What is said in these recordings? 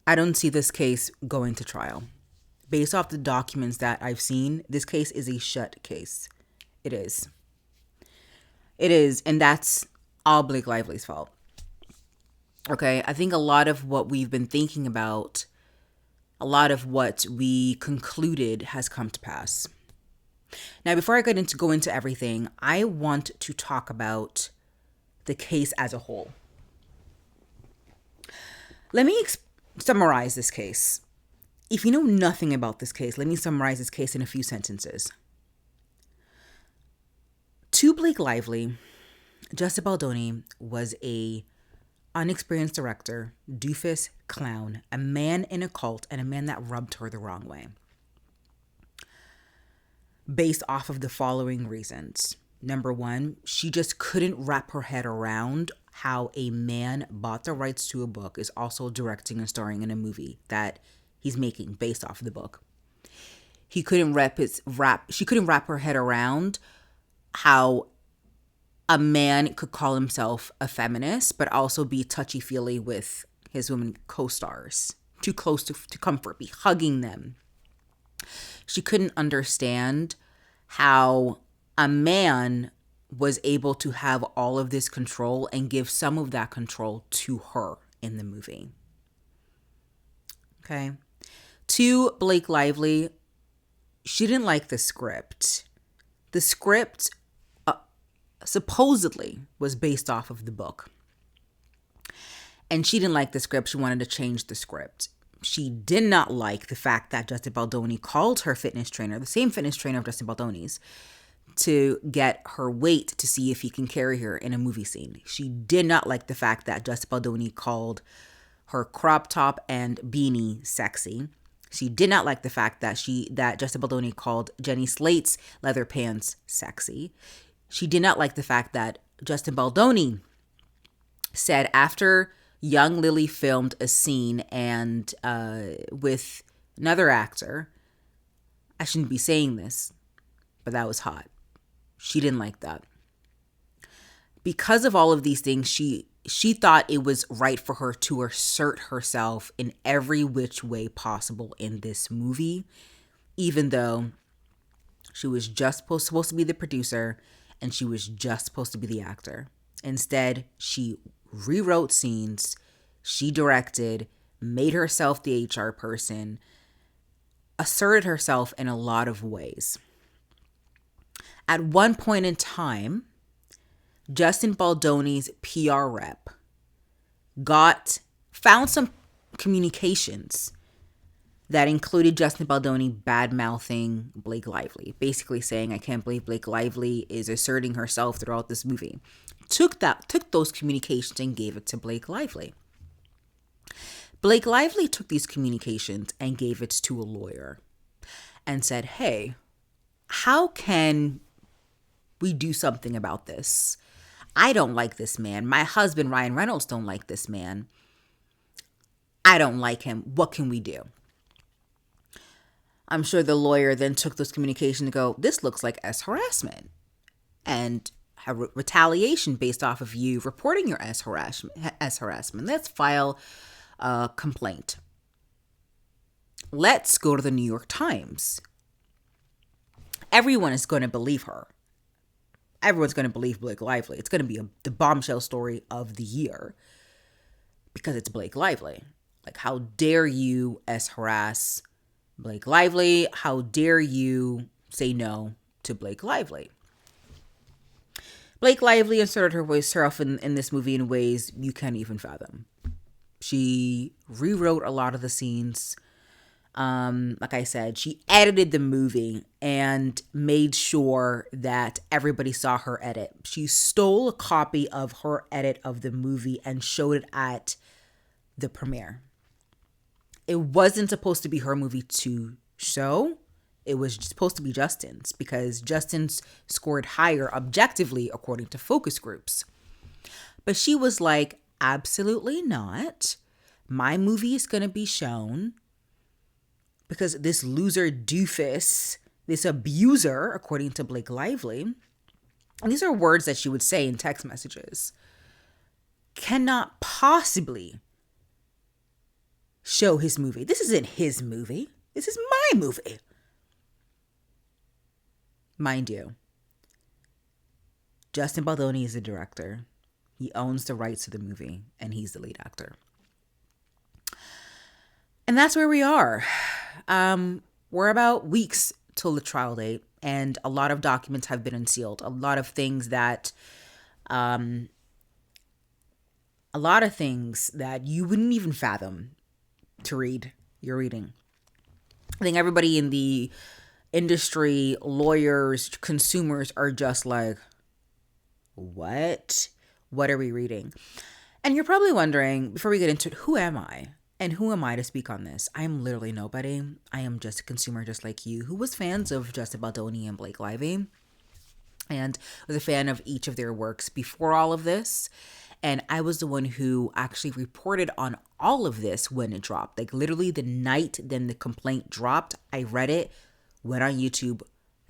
I don't see this case going to trial. Based off the documents that I've seen, this case is a shut case. It is. It is, and that's all Blake Lively's fault. Okay, I think a lot of what we've been thinking about, a lot of what we concluded has come to pass. Now, before I go into everything, I want to talk about the case as a whole. Let me summarize this case. If you know nothing about this case, let me summarize this case in a few sentences. To Blake Lively, Justin Baldoni was a unexperienced director, doofus, clown, a man in a cult, and a man that rubbed her the wrong way. Based off of the following reasons. Number one, she just couldn't wrap her head around how a man bought the rights to a book is also directing and starring in a movie that he's making based off of the book. She couldn't wrap her head around how a man could call himself a feminist, but also be touchy-feely with his women co-stars, too close to comfort, be hugging them. She couldn't understand how a man was able to have all of this control and give some of that control to her in the movie. Okay. To Blake Lively, she didn't like the script. The script supposedly was based off of the book. And she didn't like the script. She wanted to change the script. She did not like the fact that Justin Baldoni called her fitness trainer, the same fitness trainer of Justin Baldoni's, to get her weight to see if he can carry her in a movie scene. She did not like the fact that Justin Baldoni called her crop top and beanie sexy. She did not like the fact that Justin Baldoni called Jenny Slate's leather pants sexy. She did not like the fact that Justin Baldoni said after young Lily filmed a scene and with another actor, I shouldn't be saying this, but that was hot. She didn't like that. Because of all of these things, she thought it was right for her to assert herself in every which way possible in this movie, even though she was just supposed to be the producer and she was just supposed to be the actor. Instead, she rewrote scenes, she directed, made herself the HR person, asserted herself in a lot of ways. At one point in time, Justin Baldoni's PR rep found some communications that included Justin Baldoni bad-mouthing Blake Lively, basically saying, I can't believe Blake Lively is asserting herself throughout this movie. Took those communications and gave it to Blake Lively. Blake Lively took these communications and gave it to a lawyer and said, hey, how can we do something about this? I don't like this man. My husband, Ryan Reynolds, don't like this man. I don't like him. What can we do? I'm sure the lawyer then took those communications and go, this looks like harassment and retaliation based off of you reporting your harassment. Let's file a complaint. Let's go to the New York Times. Everyone is going to believe her. Everyone's going to believe Blake Lively. It's going to be the bombshell story of the year because it's Blake Lively. Like, how dare you harass Blake Lively? How dare you say no to Blake Lively? Blake Lively inserted herself in this movie in ways you can't even fathom. She rewrote a lot of the scenes. Like I said, she edited the movie and made sure that everybody saw her edit. She stole a copy of her edit of the movie and showed it at the premiere. It wasn't supposed to be her movie to show. It was supposed to be Justin's because Justin's scored higher objectively according to focus groups. But she was like, absolutely not. My movie is going to be shown because this loser doofus, this abuser, according to Blake Lively, and these are words that she would say in text messages, cannot possibly show his movie. This isn't his movie. This is my movie. Mind you, Justin Baldoni is the director. He owns the rights to the movie, and he's the lead actor. And that's where we are. We're about weeks till the trial date, and a lot of documents have been unsealed. A lot of things that you wouldn't even fathom to read. You're reading. I think everybody in the industry, lawyers, consumers are just like, what? What are we reading? And you're probably wondering, before we get into it, who am I? And who am I to speak on this? I am literally nobody. I am just a consumer just like you who was fans of Justin Baldoni and Blake Ljvely and was a fan of each of their works before all of this. And I was the one who actually reported on all of this when it dropped. Like literally the night then the complaint dropped, I read it, went on YouTube,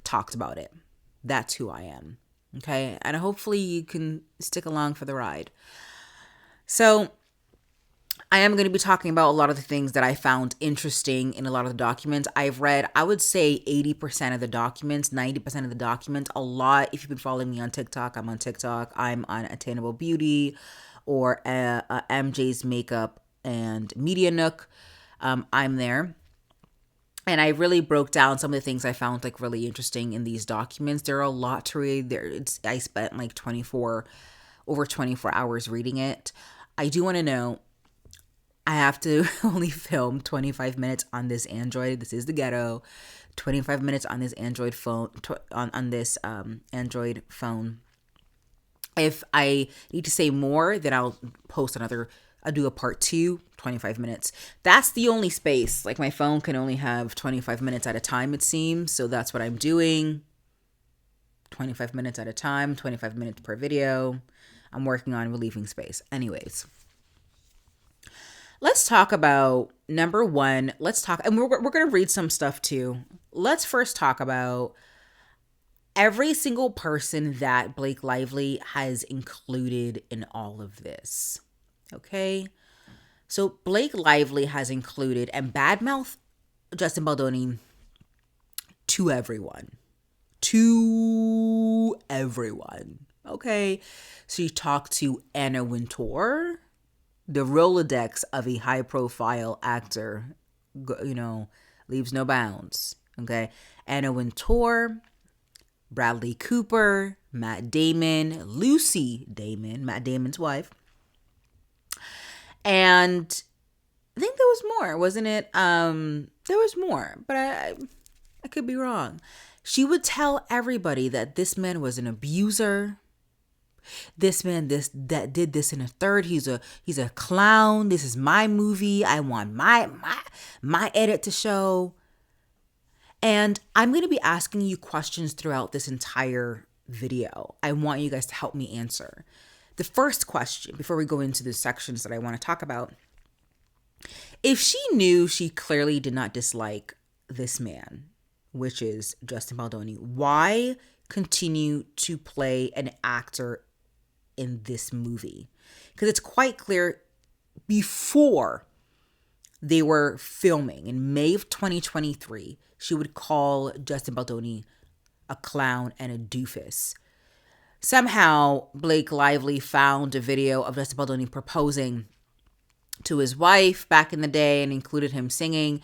talked about it. That's who I am. Okay? And hopefully you can stick along for the ride. So I am going to be talking about a lot of the things that I found interesting in a lot of the documents. I've read, I would say 80% of the documents, 90% of the documents, a lot. If you've been following me on TikTok, I'm on TikTok. I'm on Attainable Beauty or MJ's Makeup and Media Nook. I'm there. And I really broke down some of the things I found like really interesting in these documents. There are a lot to read. I spent like over 24 hours reading it. I do want to know, I have to only film 25 minutes on this Android. This is the ghetto. 25 minutes on this Android phone, on this Android phone. If I need to say more, then I'll do a part 2, 25 minutes. That's the only space. Like my phone can only have 25 minutes at a time, it seems. So that's what I'm doing. 25 minutes at a time, 25 minutes per video. I'm working on relieving space. Anyways. Let's talk about number one. And we're going to read some stuff too. Let's first talk about every single person that Blake Ljvely has included in all of this. Okay? So Blake Ljvely has included and badmouthed Justin Baldoni to everyone. To everyone. Okay? So you talked to Anna Wintour, the Rolodex of a high-profile actor, leaves no bounds, okay? Anna Wintour, Bradley Cooper, Matt Damon, Lucy Damon, Matt Damon's wife. And I think there was more, wasn't it? There was more, but I could be wrong. She would tell everybody that this man was an abuser. This man that did this in a third. He's a clown. This is my movie. I want my edit to show. And I'm going to be asking you questions throughout this entire video. I want you guys to help me answer. The first question, before we go into the sections that I want to talk about, if she knew she clearly did not dislike this man, which is Justin Baldoni, why continue to play an actor in this movie? Because it's quite clear before they were filming in May of 2023, she would call Justin Baldoni a clown and a doofus. Somehow Blake Ljvely found a video of Justin Baldoni proposing to his wife back in the day and included him singing.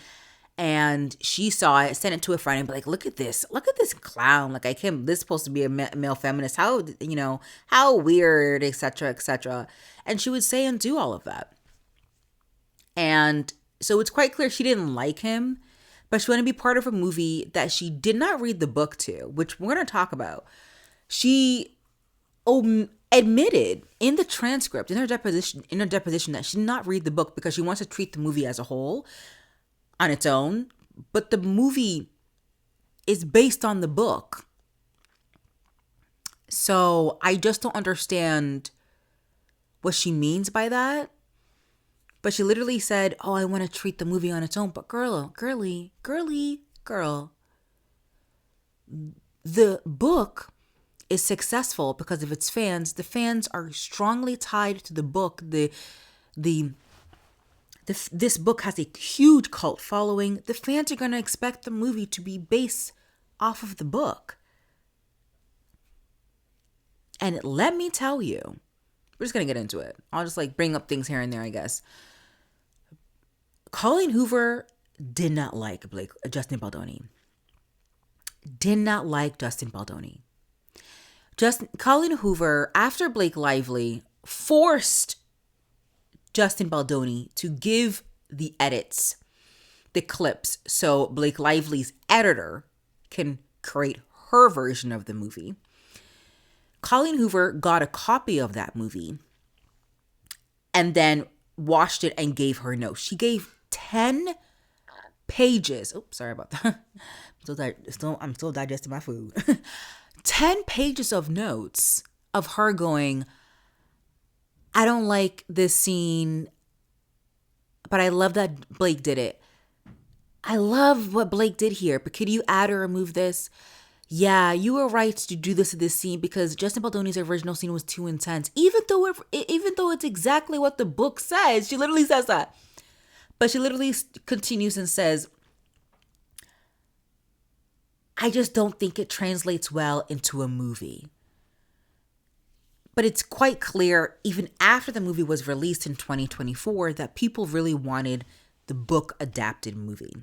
And she saw it, sent it to a friend, and be like, look at this clown. Like, this is supposed to be a male feminist. How weird, etc., etc. And she would say and do all of that. And so it's quite clear she didn't like him, but she wanted to be part of a movie that she did not read the book to, which we're going to talk about. She admitted in the transcript, in her deposition, that she did not read the book because she wants to treat the movie as a whole, on its own, but the movie is based on the book. So I just don't understand what she means by that. But she literally said, oh, I want to treat the movie on its own. But girl, the book is successful because of its fans. The fans are strongly tied to the book. The this book has a huge cult following. The fans are going to expect the movie to be based off of the book. And let me tell you, we're just going to get into it. I'll just like bring up things here and there, I guess. Colleen Hoover did not like Justin Baldoni. Did not like Justin Baldoni. Colleen Hoover, after Blake Lively, forced Justin Baldoni to give the edits, the clips, so Blake Lively's editor can create her version of the movie. Colleen Hoover got a copy of that movie and then watched it and gave her notes. She gave 10 pages. Oh, sorry about that. I'm still digesting my food. 10 pages of notes of her going, I don't like this scene, but I love that Blake did it. I love what Blake did here, but could you add or remove this? Yeah, you were right to do this to this scene because Justin Baldoni's original scene was too intense. Even though it's exactly what the book says, she literally says that. But she literally continues and says, I just don't think it translates well into a movie. But it's quite clear, even after the movie was released in 2024, that people really wanted the book adapted movie.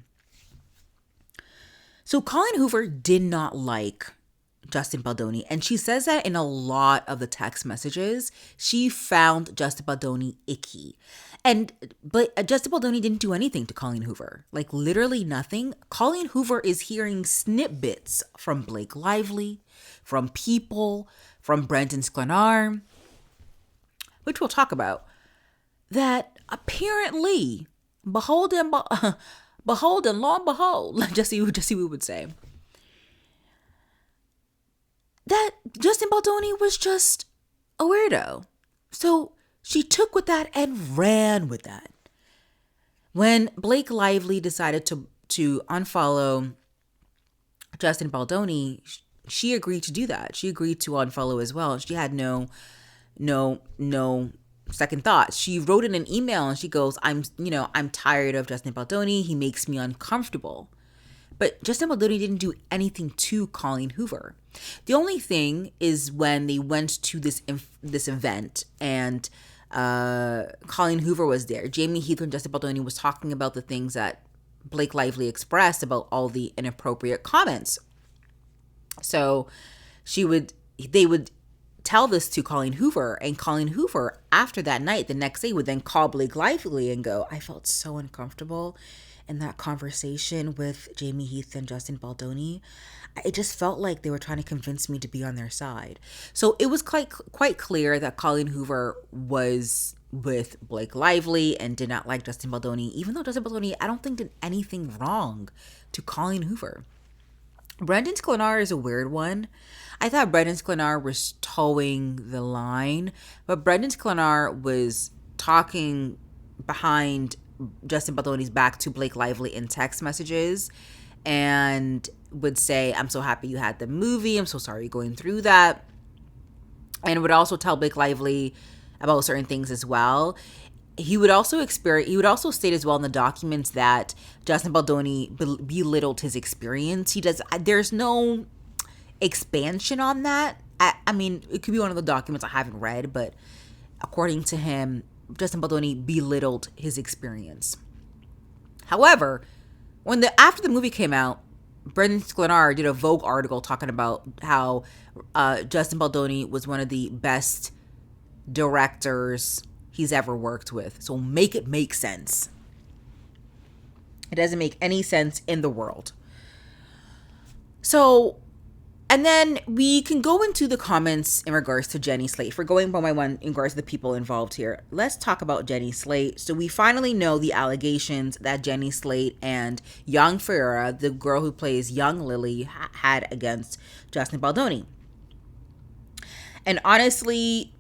So Colleen Hoover did not like Justin Baldoni, and she says that in a lot of the text messages. She found Justin Baldoni icky. But Justin Baldoni didn't do anything to Colleen Hoover. Like literally nothing. Colleen Hoover is hearing snippets from Blake Lively, from People, from Brendan Sklenar, which we'll talk about, that apparently, behold and lo and behold, like Jesse would say, that Justin Baldoni was just a weirdo. So she took with that and ran with that. When Blake Lively decided to unfollow Justin Baldoni, she agreed to do that. She agreed to unfollow as well. She had no second thoughts. She wrote in an email and she goes, I'm tired of Justin Baldoni. He makes me uncomfortable. But Justin Baldoni didn't do anything to Colleen Hoover. The only thing is when they went to this event and Colleen Hoover was there. Jamie Heath and Justin Baldoni was talking about the things that Blake Lively expressed about all the inappropriate comments. So they would tell this to Colleen Hoover, and Colleen Hoover, after that night, the next day, would then call Blake Lively and go, I felt so uncomfortable in that conversation with Jamie Heath and Justin Baldoni. It just felt like they were trying to convince me to be on their side. So it was quite clear that Colleen Hoover was with Blake Lively and did not like Justin Baldoni, even though Justin Baldoni, I don't think, did anything wrong to Colleen Hoover. Brendan Sklenar is a weird one. I thought Brendan Sklenar was towing the line, but Brendan Sklenar was talking behind Justin Baldoni's back to Blake Lively in text messages and would say, I'm so happy you had the movie. I'm so sorry you're going through that. And would also tell Blake Lively about certain things as well. He would also state as well in the documents that Justin Baldoni belittled his experience. There's no expansion on that. I mean, it could be one of the documents I haven't read, but according to him, Justin Baldoni belittled his experience. However, after the movie came out, Brendan Sklenar did a Vogue article talking about how Justin Baldoni was one of the best directors he's ever worked with. So make it make sense. It doesn't make any sense in the world. So, and then we can go into the comments in regards to Jenny Slate. If we're going one by one in regards to the people involved here, let's talk about Jenny Slate. So we finally know the allegations that Jenny Slate and young Ferrer, the girl who plays young Lily, had against Justin Baldoni. And honestly,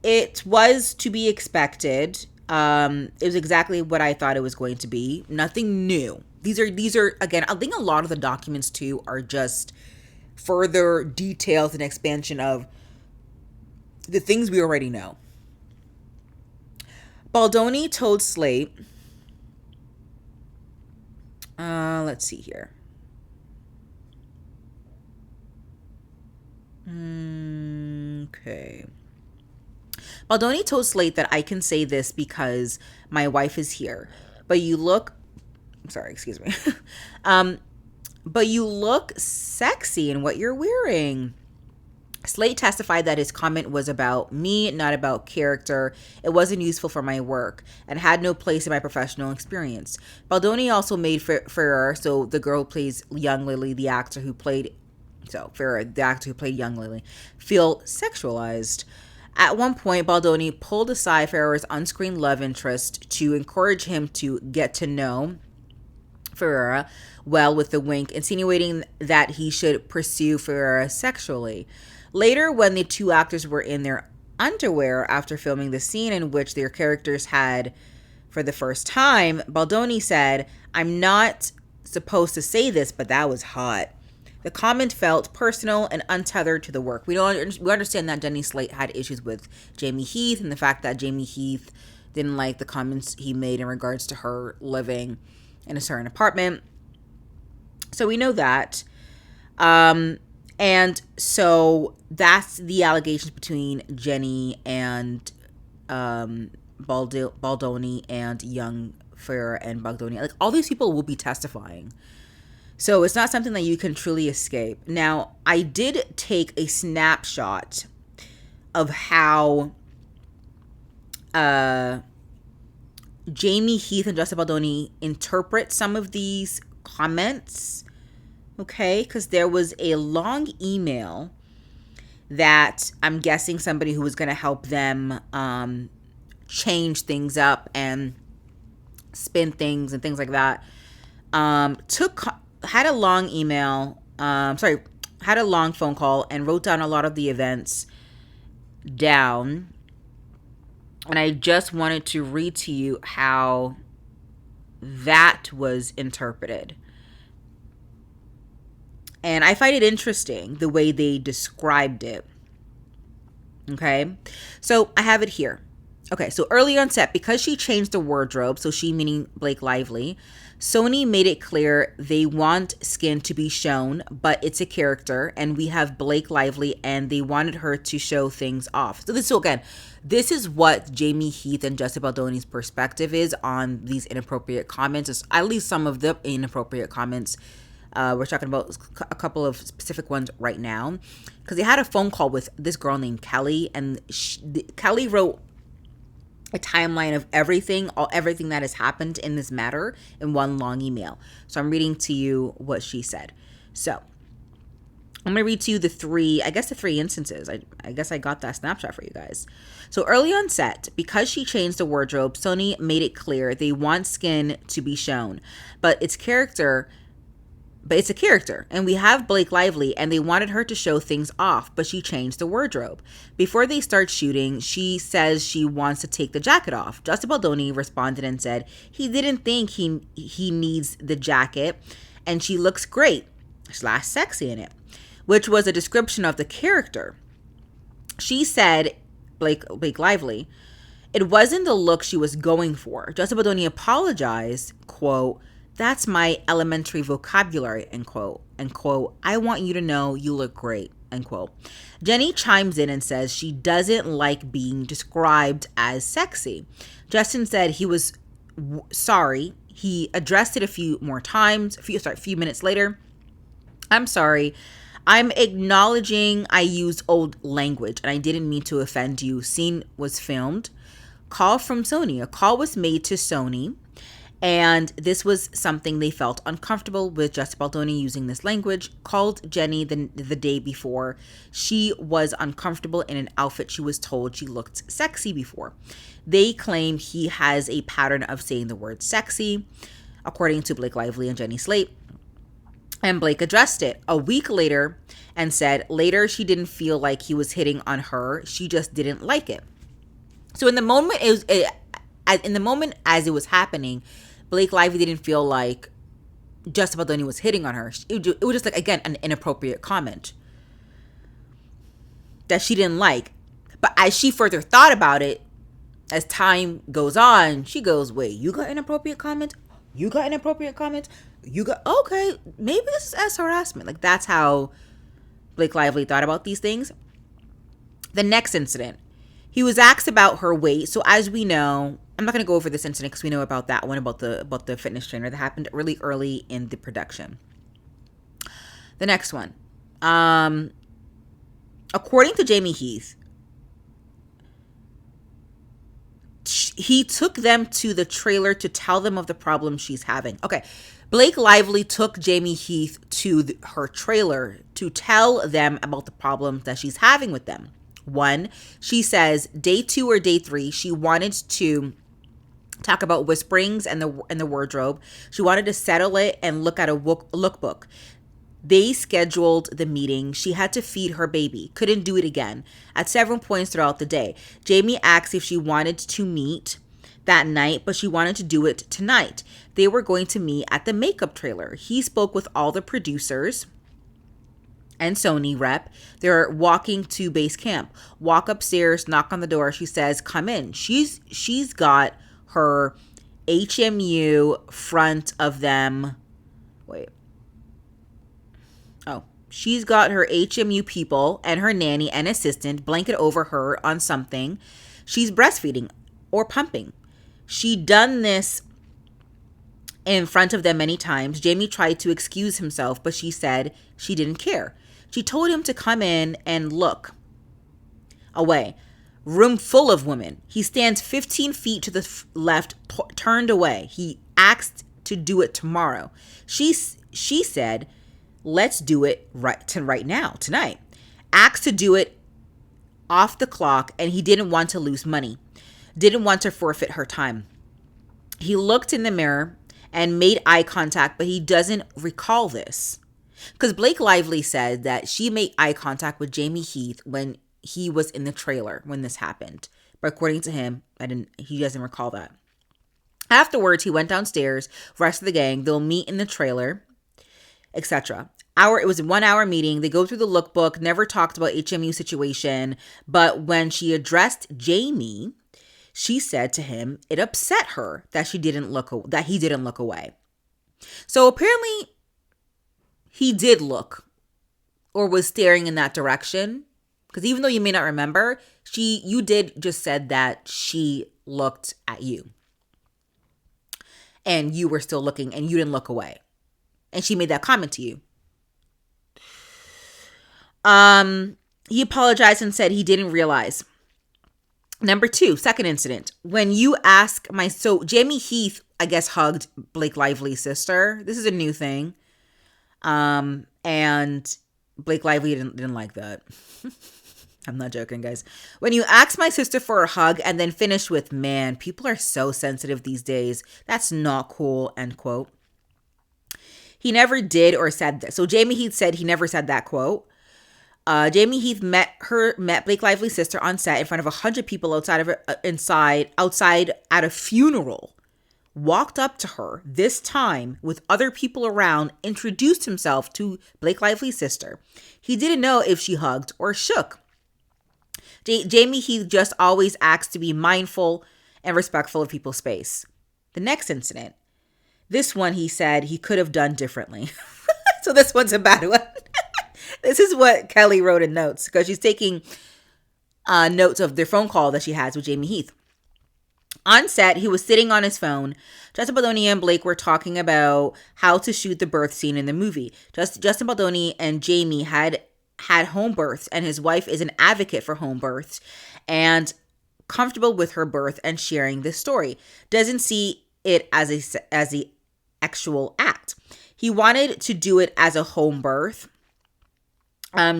it was to be expected. It was exactly what I thought it was going to be. Nothing new. These are again, I think a lot of the documents too are just further details and expansion of the things we already know. Baldoni told Slate Let's see here. Okay. Baldoni told Slate that I can say this because my wife is here. But you look, sorry, excuse me. um, but you look sexy in what you're wearing. Slate testified that his comment was about me, not about character. It wasn't useful for my work and had no place in my professional experience. Baldoni also made Ferrer, so the girl who plays young Lily, the actor who played, so Ferrer, the actor who played young Lily, feel sexualized. At one point, Baldoni pulled aside Ferrer's on-screen love interest to encourage him to get to know Ferrer well with a wink, insinuating that he should pursue Ferrer sexually. Later, when the two actors were in their underwear after filming the scene in which their characters had for the first time, Baldoni said, "I'm not supposed to say this, but that was hot." The comment felt personal and untethered to the work. We understand that Jenny Slate had issues with Jamie Heath and the fact that Jamie Heath didn't like the comments he made in regards to her living in a certain apartment. So we know that. And so that's the allegations between Jenny and Baldoni and young Ferrer and Baldoni. Like, all these people will be testifying. So it's not something that you can truly escape. Now, I did take a snapshot of how Jamie Heath and Justin Baldoni interpret some of these comments. Okay, because there was a long email that I'm guessing somebody who was going to help them change things up and spin things and things like that had a long email, had a long phone call and wrote down a lot of the events down. And I just wanted to read to you how that was interpreted. And I find it interesting the way they described it. Okay, so I have it here. Okay, so early on set, because she changed the wardrobe, so she meaning Blake Lively, Sony made it clear they want Skin to be shown, but it's a character, and we have Blake Lively, and they wanted her to show things off. This is what Jamie Heath and Justin Baldoni's perspective is on these inappropriate comments, at least some of the inappropriate comments. We're talking about a couple of specific ones right now, because they had a phone call with this girl named Kelly, and Kelly wrote a timeline of everything that has happened in this matter in one long email. So I'm reading to you what she said. So I'm going to read to you the three instances. I guess I got that snapshot for you guys. So early on set, because she changed the wardrobe, Sony made it clear they want Skin to be shown, but it's a character, and we have Blake Lively, and they wanted her to show things off, but she changed the wardrobe. Before they start shooting, she says she wants to take the jacket off. Justin Baldoni responded and said he didn't think he needs the jacket, and she looks great / sexy in it, which was a description of the character. She said, Blake Lively, it wasn't the look she was going for. Justin Baldoni apologized, quote, "That's my elementary vocabulary," end quote. "I want you to know you look great," end quote. Jenny chimes in and says she doesn't like being described as sexy. Justin said he was sorry. He addressed it a few minutes later. "I'm sorry. I'm acknowledging I used old language and I didn't mean to offend you. Scene was filmed. Call from Sony. A call was made to Sony. And this was something they felt uncomfortable with Justin Baldoni using this language. Called Jenny the day before. She was uncomfortable in an outfit she was told she looked sexy before. They claim he has a pattern of saying the word sexy, according to Blake Lively and Jenny Slate. And Blake addressed it a week later and said later she didn't feel like he was hitting on her. She just didn't like it. So in the moment as it was happening, Blake Lively didn't feel like Justin Baldoni was hitting on her. It was just like, again, an inappropriate comment that she didn't like. But as she further thought about it, as time goes on, she goes, wait, you got inappropriate comment? You got inappropriate comments? You got, okay, maybe this is as harassment. Like, that's how Blake Lively thought about these things. The next incident, he was asked about her weight. So as we know, I'm not going to go over this incident because we know about that one, about the fitness trainer that happened really early in the production. The next one, according to Jamie Heath, he took them to the trailer to tell them of the problem she's having. Okay, Blake Lively took Jamie Heath to her trailer to tell them about the problems that she's having with them. One, she says day 2 or day 3, she wanted to talk about whisperings and the wardrobe. She wanted to settle it and look at a lookbook. They scheduled the meeting. She had to feed her baby. Couldn't do it again. At several points throughout the day, Jamie asked if she wanted to meet that night, but she wanted to do it tonight. They were going to meet at the makeup trailer. He spoke with all the producers and Sony rep. They're walking to base camp. Walk upstairs, knock on the door. She says, "Come in." She's got her HMU front of them. Wait. Oh, she's got her HMU people and her nanny and assistant blanket over her on something. She's breastfeeding or pumping. She done this in front of them many times. Jamie tried to excuse himself, but she said she didn't care. She told him to come in and look away. Room full of women. He stands 15 feet to the left, turned away. He asked to do it tomorrow. She said, "Let's do it right now, tonight." Asked to do it off the clock, and he didn't want to lose money. Didn't want to forfeit her time. He looked in the mirror and made eye contact, but he doesn't recall this. Because Blake Lively said that she made eye contact with Jamie Heath when he was in the trailer when this happened. But according to him, he doesn't recall that. Afterwards, he went downstairs, rest of the gang, they'll meet in the trailer, etc. It was a 1-hour meeting. They go through the lookbook, never talked about HMU situation. But when she addressed Jamie, she said to him it upset her that he didn't look away. So apparently he did look or was staring in that direction. Because even though you may not remember, you did just said that she looked at you. And you were still looking and you didn't look away. And she made that comment to you. He apologized and said he didn't realize. Number 2, second incident. When you ask so Jamie Heath, I guess, hugged Blake Lively's sister. This is a new thing. And Blake Lively didn't like that. I'm not joking, guys. When you ask my sister for a hug and then finish with, "Man, people are so sensitive these days. That's not cool," end quote. He never did or said that. So Jamie Heath said he never said that quote. Jamie Heath met Blake Lively's sister on set in front of 100 people outside at a funeral. Walked up to her, this time with other people around, introduced himself to Blake Lively's sister. He didn't know if she hugged or shook. Jamie Heath just always asks to be mindful and respectful of people's space. The next incident. This one he said he could have done differently. So this one's a bad one. This is what Kelly wrote in notes because she's taking notes of their phone call that she has with Jamie Heath. On set, he was sitting on his phone. Justin Baldoni and Blake were talking about how to shoot the birth scene in the movie. Justin Baldoni and Jamie had home births, and his wife is an advocate for home births and comfortable with her birth and sharing this story. Doesn't see it as the actual act. He wanted to do it as a home birth.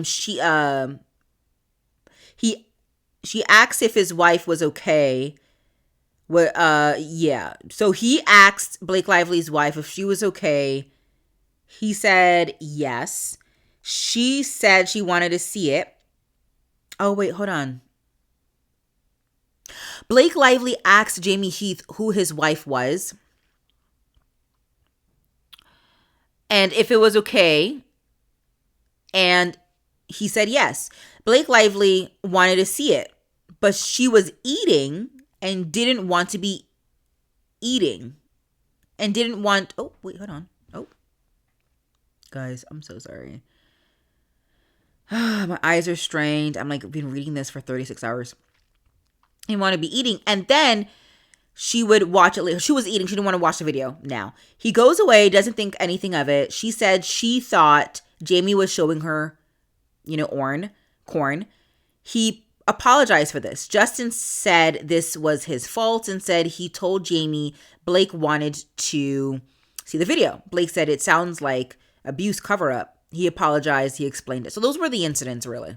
She asked if his wife was okay. Yeah. So he asked Blake Lively's wife if she was okay. He said yes. She said she wanted to see it. Oh, wait, hold on. Blake Lively asked Jamie Heath who his wife was and if it was okay. And he said yes. Blake Lively wanted to see it, but she was eating and didn't want to be eating and didn't want, oh, wait, hold on. Oh, guys, I'm so sorry. My eyes are strained. I'm like, been reading this for 36 hours. I didn't want to be eating. And then she would watch it later. She was eating. She didn't want to watch the video now. He goes away, doesn't think anything of it. She said she thought Jamie was showing her, corn. He apologized for this. Justin said this was his fault and said he told Jamie Blake wanted to see the video. Blake said it sounds like abuse cover-up. He apologized. He explained it. So those were the incidents, really.